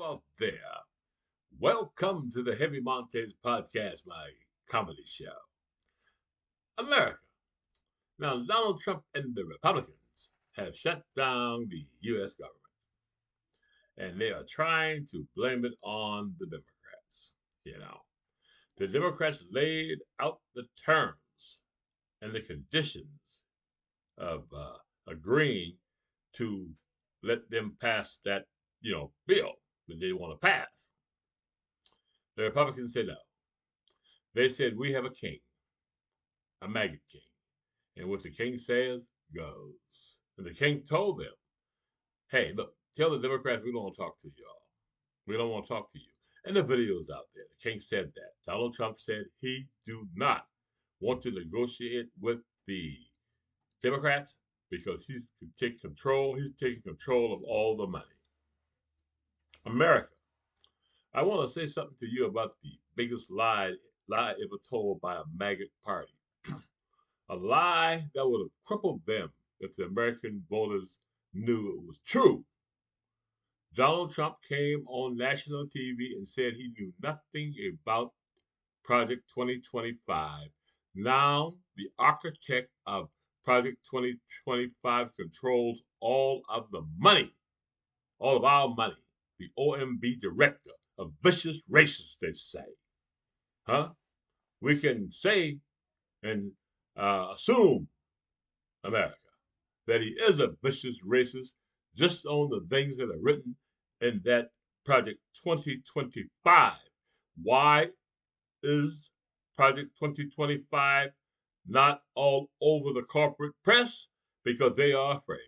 out there. Welcome to the Heavy Montes Podcast, my comedy show. America. Now, Donald Trump and the Republicans have shut down the U.S. government, and they are trying to blame it on the Democrats. You know, the Democrats laid out the terms and the conditions of agreeing to let them pass that, bill that they want to pass. The Republicans said no. They said we have a king, a maggot king. And what the king says goes. And the king told them, hey, look, tell the Democrats we don't want to talk to y'all. We don't want to talk to you. And the video's out there. The king said that. Donald Trump said he do not want to negotiate with the Democrats because he's taking control. He's taking control of all the money. America. I want to say something to you about the biggest lie ever told by a maggot party. A lie that would have crippled them if the American voters knew it was true. Donald Trump came on national TV and said he knew nothing about Project 2025. Now, the architect of Project 2025 controls all of the money, all of our money. The OMB director, a vicious racist, they say. Huh? We can say and assume, America, that he is a vicious racist just on the things that are written in that Project 2025. Why is Project 2025 not all over the corporate press? Because they are afraid.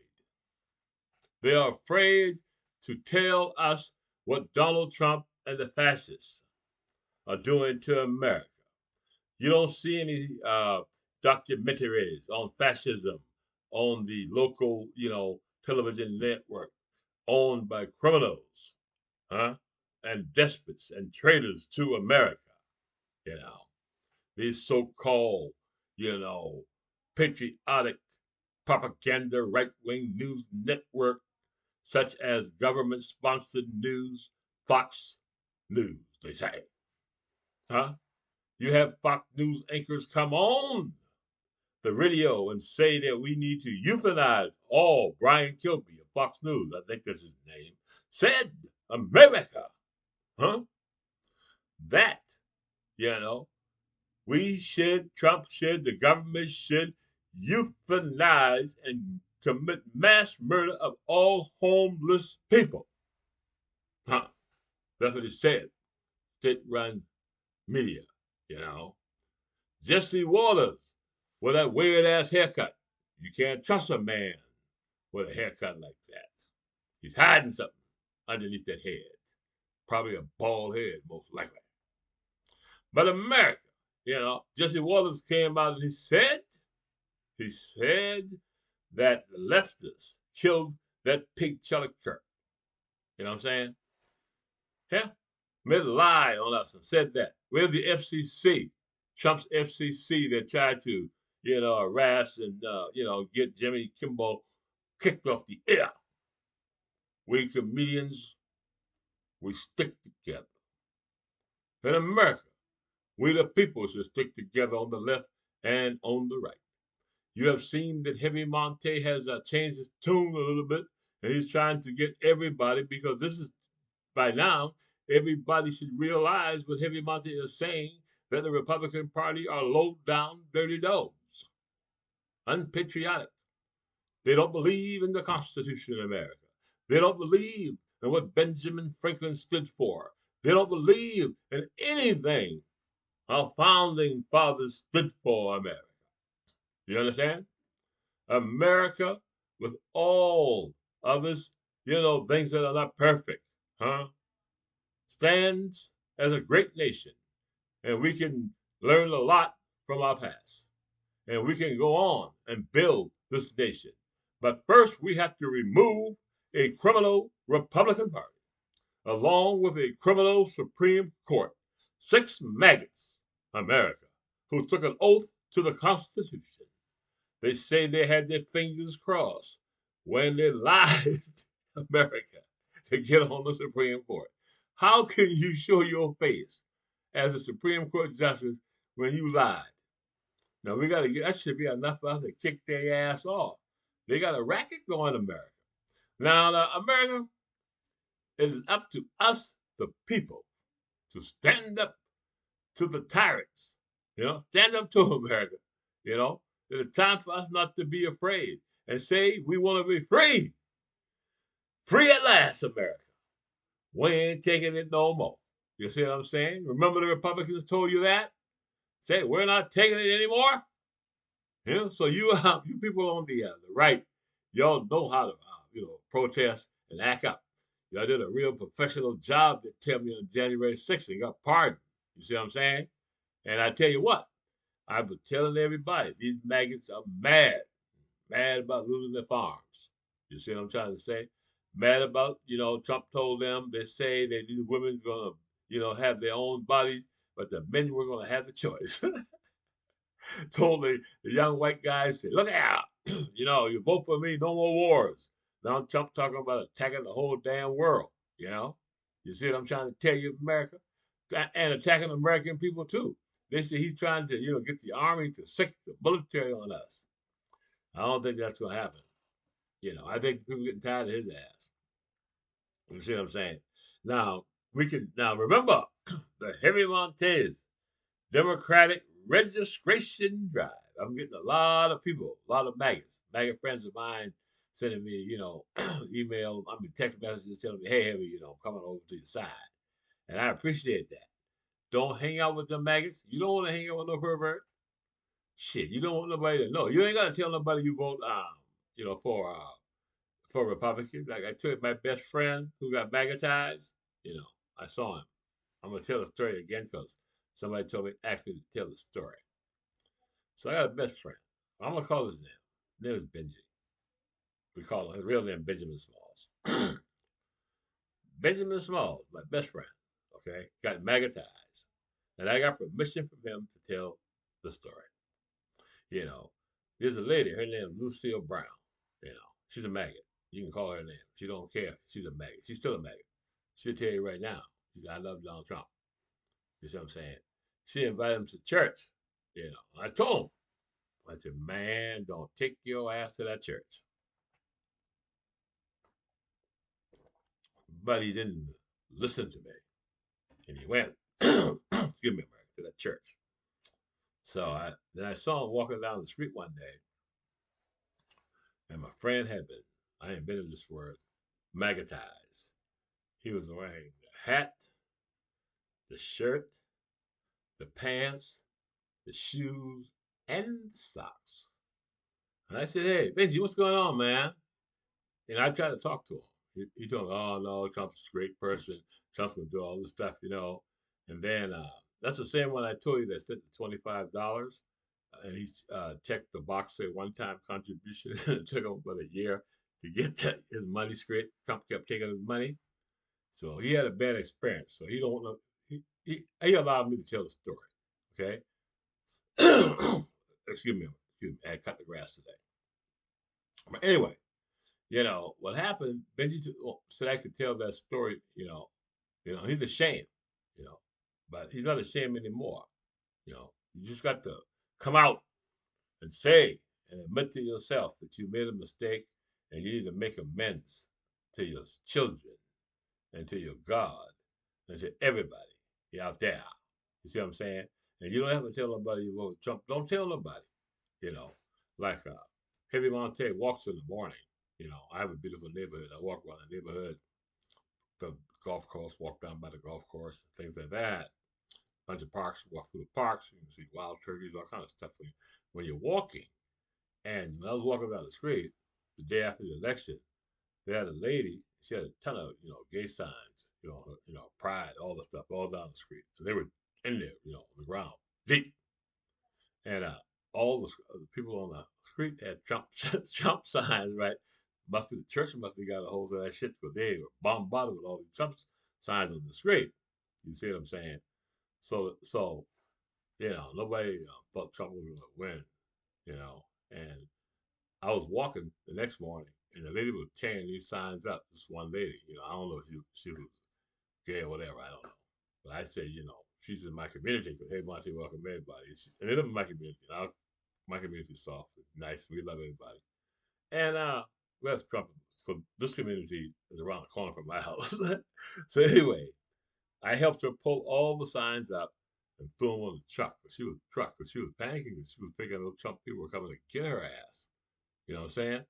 They are afraid to tell us what Donald Trump and the fascists are doing to America. You don't see any documentaries on fascism on the local, television network owned by criminals, huh? And despots and traitors to America, you know. These so-called, you know, patriotic propaganda right-wing news network such as government-sponsored news, Fox News, they say. Huh? You have Fox News anchors come on the radio and say that we need to euthanize all. Brian Kilby of Fox News, I think that's his name, said America, huh? That, you know, Trump should, the government should euthanize and commit mass murder of all homeless people. Huh? That's what it said. State-run media, you know. Jesse Waters with that weird ass haircut. You can't trust a man with a haircut like that. He's hiding something underneath that head. Probably a bald head, most likely. But America, Jesse Waters came out and he said that the leftists killed that pig Charlie Kirk. You know what I'm saying? Yeah. Made a lie on us and said that. We're the FCC, Trump's FCC that tried to, harass and, get Jimmy Kimmel kicked off the air. We comedians, we stick together. In America, we the people should stick together on the left and on the right. You have seen that Heavy Monte has changed his tune a little bit, and he's trying to get everybody, because this is, by now, everybody should realize what Heavy Monte is saying, that the Republican Party are low down, dirty dogs, unpatriotic. They don't believe in the Constitution of America. They don't believe in what Benjamin Franklin stood for. They don't believe in anything our founding fathers stood for America. You understand? America, with all of its, things that are not perfect, huh, stands as a great nation. And we can learn a lot from our past. And we can go on and build this nation. But first, we have to remove a criminal Republican Party, along with a criminal Supreme Court. 6 maggots, America, who took an oath to the Constitution. They say they had their fingers crossed when they lied, America, to get on the Supreme Court. How can you show your face as a Supreme Court justice when you lied? Now we got to get that should be enough for us to kick their ass off. They got a racket going in America. Now, America, it is up to us, the people, to stand up to the tyrants. Stand up to America. You know, it is time for us not to be afraid and say we want to be free. Free at last, America. We ain't taking it no more. You see what I'm saying? Remember the Republicans told you that? Say we're not taking it anymore. So you people on the right, y'all know how to protest and act up. Y'all did a real professional job that tell me on January 6th and got pardoned. You see what I'm saying? And I tell you what, I've been telling everybody these maggots are mad about losing their farms. You see what I'm trying to say? Mad about Trump told them they say that these women's gonna have their own bodies, but the men were gonna have the choice. Told the young white guys, say, look out, you vote for me, no more wars. Now Trump talking about attacking the whole damn world, you know. You see what I'm trying to tell you, America? And attacking American people too. They say he's trying to, get the army to sick the military on us. I don't think that's gonna happen. I think people getting tired of his ass. You see what I'm saying? Now now remember the Heavy Montez Democratic registration drive. I'm getting a lot of people, a lot of maggot friends of mine sending me, email, text messages telling me, hey, Heavy, I'm coming over to your side. And I appreciate that. Don't hang out with the maggots. You don't want to hang out with no pervert. Shit, you don't want nobody to know. You ain't got to tell nobody you vote, you know, for uh, for Republican. Like I told my best friend who got maggotized, I saw him. I'm gonna tell the story again because somebody told me asked me to tell the story. So I got a best friend. I'm gonna call his name. His name is Benji. We call him his real name Benjamin Smalls. Benjamin Smalls, my best friend. Okay, got maggotized, and I got permission from him to tell the story. You know, there's a lady. Her name is Lucille Brown. She's a maggot. You can call her name. She don't care. She's a maggot. She's still a maggot. She'll tell you right now. She said, "I love Donald Trump." You see what I'm saying? She invited him to church. I told him. I said, man, don't take your ass to that church. But he didn't listen to me. And he went, excuse me, to that church. Then I saw him walking down the street one day, and my friend had been, I ain't been in this word, maggotized. He was wearing the hat, the shirt, the pants, the shoes, and the socks. And I said, hey, Benji, what's going on, man? And I tried to talk to him. He told me, oh, no, Trump's a great person. Trump's going to do all this stuff. And then that's the same one I told you that sent the $25. And he checked the box, say one time contribution. It took him about a year to get his money straight. Trump kept taking his money. So he had a bad experience. So he don't know. He allowed me to tell the story. Okay. Excuse me. I cut the grass today. But anyway, what happened? Benji said I could tell that story. He's ashamed. You know, but he's not ashamed anymore. You just got to come out and say and admit to yourself that you made a mistake, and you need to make amends to your children and to your God and to everybody out there. You see what I'm saying? And you don't have to tell nobody you vote Trump. Don't tell nobody. You know, like Heavy Monte walks in the morning. I have a beautiful neighborhood. I walk around the neighborhood, the golf course, walk down by the golf course, things like that. Bunch of parks, walk through the parks, you can see wild turkeys, all kind of stuff. When you're walking, and when I was walking down the street the day after the election, they had a lady. She had a ton of gay signs, pride, all the stuff, all down the street, and they were in there, on the ground, deep. And the people on the street had Trump Trump signs, right? Must be the church must be got a hold of that shit because they were bombarded with all these Trump signs on the street. You see what I'm saying? So nobody thought Trump was going to win, And I was walking the next morning, and the lady was tearing these signs up. This one lady, I don't know if she was Yeah, whatever. I don't know. But I say, she's in my community because hey, Monty, welcome everybody. And they live in my community. My community is soft, nice. We love everybody. And West Trump, so this community is around the corner from my house. So anyway, I helped her pull all the signs up and threw them on the truck because she was panicking and she was thinking those Trump people were coming to get her ass. You know what I'm saying?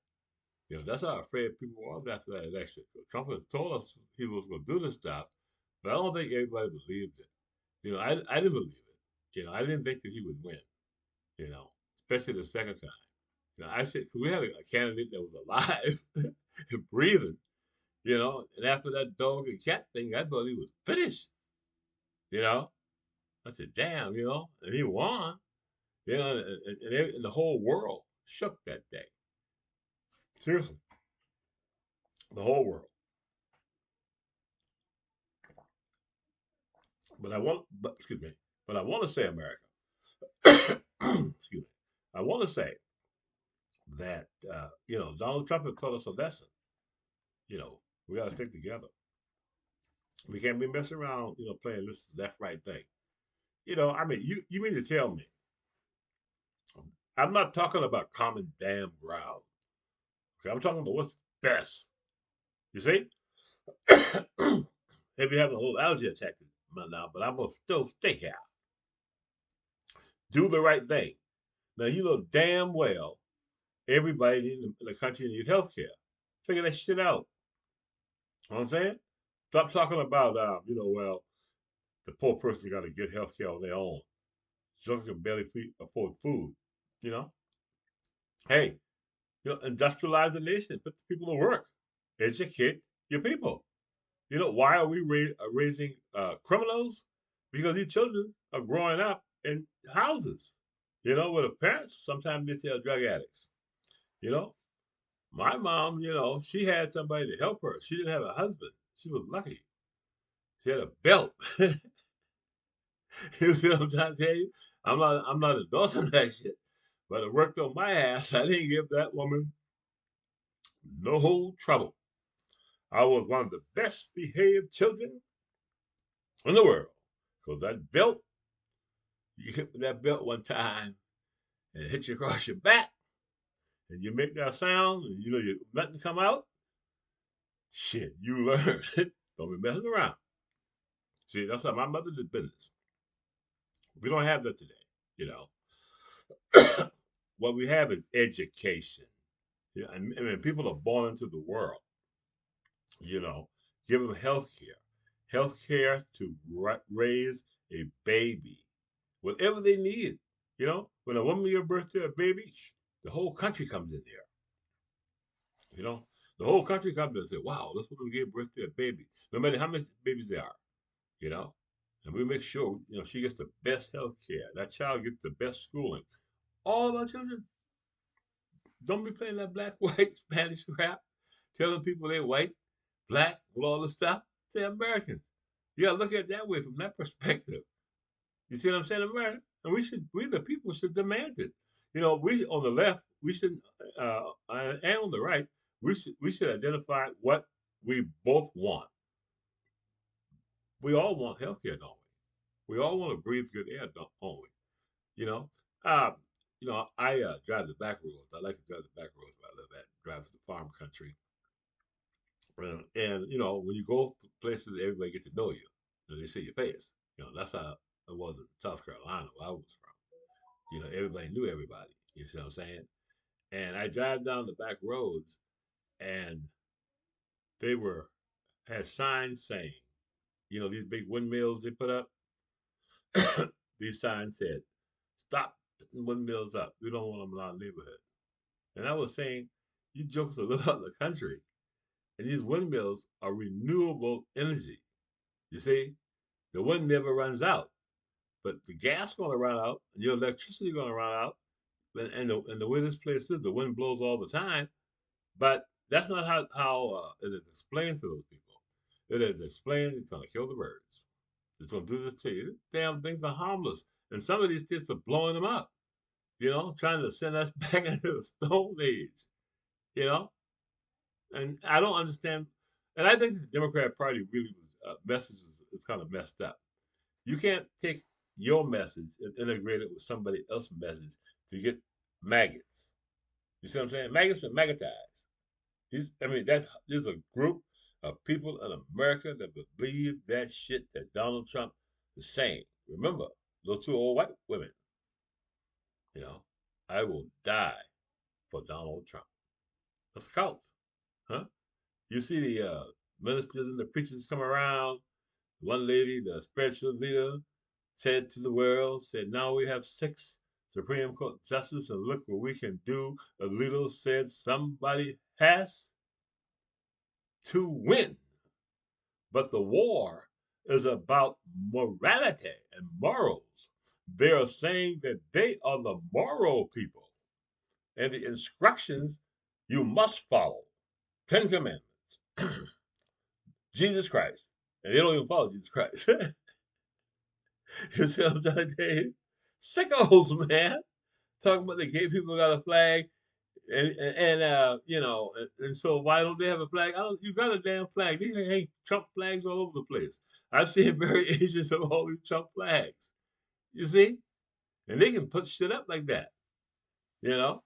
That's how afraid people were after that election. So Trump has told us he was going to do this stuff, but I don't think everybody believed it. I didn't believe it. I didn't think that he would win. Especially the second time. I said, because we had a candidate that was alive and breathing, and after that dog and cat thing, I thought he was finished, you know. I said, damn, and he won, and the whole world shook that day. Seriously, the whole world. Excuse me, but I want to say, America, excuse me, I want to say that, Donald Trump has taught us a lesson. You know, we got to stick together. We can't be messing around, playing this left right thing. I mean, you mean to tell me I'm not talking about common damn ground. Okay, I'm talking about what's best. You see? If you have a little allergy attack now, but I'm gonna still stay here. Do the right thing. Now you know damn well everybody in the country needs health care. Figure that shit out. You know what I'm saying? Stop talking about well, the poor person got to get health care on their own. Some can barely afford food. You know? Hey, industrialize the nation, put the people to work, educate your people. Why are we raising criminals? Because these children are growing up in houses, with the parents. Sometimes they say are drug addicts. You know, my mom, she had somebody to help her. She didn't have a husband. She was lucky. She had a belt. You see what I'm trying to tell you? I'm not endorsing that shit, but it worked on my ass. I didn't give that woman no trouble. I was one of the best behaved children in the world. Because that belt, you hit with that belt one time and it hit you across your back, and you make that sound, and you nothing come out. Shit, you learn. Don't be messing around. See, that's how my mother did business. We don't have that today, you know. What we have is education. And people are born into the world, you know. Give them health care to raise a baby, whatever they need. When a woman gives birth to a baby, the whole country comes in there. You know, the whole country comes in and say, "Wow, this woman gave birth to a baby." No matter how many babies there are, you know, and we make sure she gets the best health care. That child gets the best schooling. All of our children don't be playing that black, white, Spanish crap, telling people they're white, black, with all this stuff. Say Americans. You gotta look at it that way from that perspective. You see what I'm saying, America? And we the people should demand it. We on the left, we should, and on the right, we should identify what we both want. We all want healthcare, don't we? We all want to breathe good air, don't we? You know, uh, I drive the back roads. I like to drive the back roads where I live at. Drive to the farm country, and when you go to places, everybody gets to know you. They see your face. That's how it was in South Carolina, where I was from. Everybody knew everybody. You see what I'm saying? And I drive down the back roads, and they had signs saying, these big windmills they put up. These signs said, "Stop putting windmills up. We don't want them in our neighborhood." And I was saying, you jokers are live out in the country, and these windmills are renewable energy. You see, the wind never runs out, but the gas going to run out, and your electricity going to run out, and the way this place is, the wind blows all the time. But that's not how it is explained to those people. It is explained it's going to kill the birds. It's going to do this to you. Damn things are harmless. And some of these states are blowing them up, trying to send us back into the Stone Age, you know? And I don't understand. And I think the Democratic Party really was messages is kind of messed up. You can't take your message and integrate it with somebody else's message to get maggots. You see what I'm saying? Maggots been maggotized. There's a group of people in America that believe that shit that Donald Trump is saying. Remember, those two old white women, you know, I will die for Donald Trump. That's a cult, huh? You see the ministers and the preachers come around. One lady, the spiritual leader, said to the world, said, now we have 6 Supreme Court justices, and look what we can do. A leader said somebody has to win. But the war is about morality and morals. They are saying that they are the moral people, and the instructions you must follow. 10 Commandments. Jesus Christ. And they don't even follow Jesus Christ. You see what I'm trying to tell you? Sickos, man. Talking about they gay people got a flag, and so why don't they have a flag? I don't. You got a damn flag. They hang Trump flags all over the place. I've seen variations of all these Trump flags. You see, and they can put shit up like that. You know,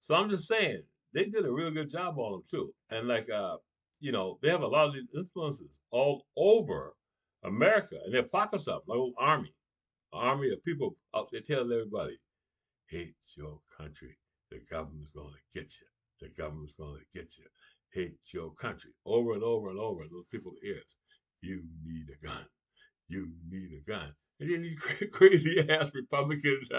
so I'm just saying they did a real good job on them too. And they have a lot of these influences all over America, and their pockets up like an army of people out there telling everybody, hate your country. The government's going to get you. The government's going to get you. Hate your country. Over and over and over in those people's ears. You need a gun. You need a gun. And then these crazy ass Republicans,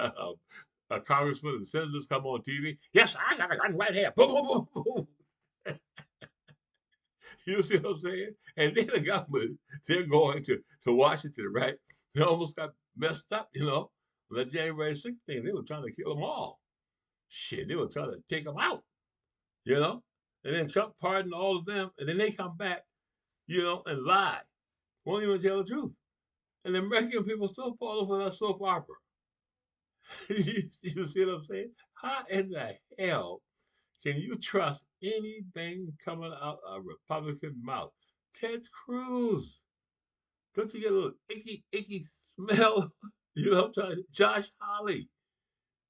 congressmen and senators come on TV. Yes, I got a gun right here. Boom, boom, boom, boom. You see what I'm saying? And then the government, they're going to Washington, right? They almost got messed up, on the January 6th thing. They were trying to kill them all. Shit, they were trying to take them out, you know? And then Trump pardoned all of them, and then they come back, and lie. Won't even tell the truth. And the American people still follow for that soap opera. You see what I'm saying? How in the hell can you trust anything coming out of a Republican mouth? Ted Cruz. Don't you get a little icky smell? You know what I'm trying to Josh Hawley,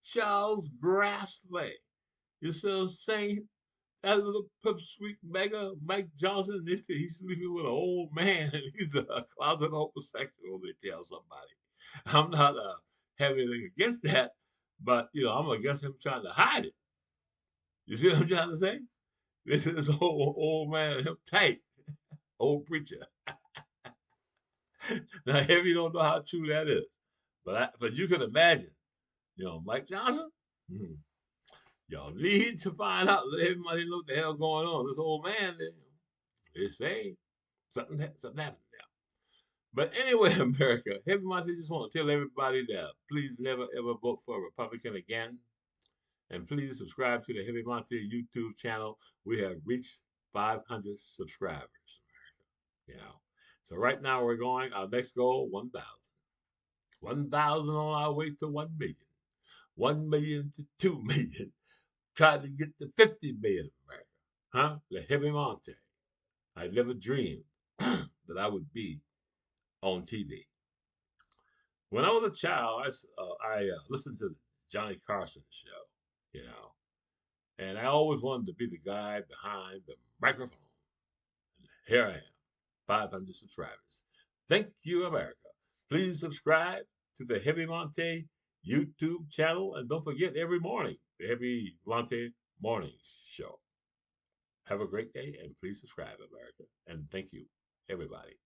Charles Grassley. You see what I'm saying? That little pipsqueak mega Mike Johnson, they say he's sleeping with an old man and he's a closet homosexual, they tell somebody. I'm not having anything against that, but I'm against him trying to hide it. You see what I'm trying to say? This is old man, him tight, old preacher. Now, if you don't know how true that is, but you can imagine, Mike Johnson. Hmm, y'all need to find out. Let everybody know what the hell going on. This old man, they say something happened there. But anyway, America, Heavy Monty just want to tell everybody that please never ever vote for a Republican again. And please subscribe to the Heavy Monty YouTube channel. We have reached 500 subscribers, America. So right now we're going, our next goal, 1,000. 1,000 on our way to 1 million. 1 million to 2 million. Trying to get to 50 million, America. Huh? The Heavy Monty. I never dreamed that I would be on TV. When I was a child, I listened to the Johnny Carson show, you know, and I always wanted to be the guy behind the microphone. And here I am, 500 subscribers. Thank you, America. Please subscribe to the Heavy Monte YouTube channel, and don't forget every morning, the Heavy Monte Morning Show. Have a great day, and please subscribe, America. And thank you, everybody.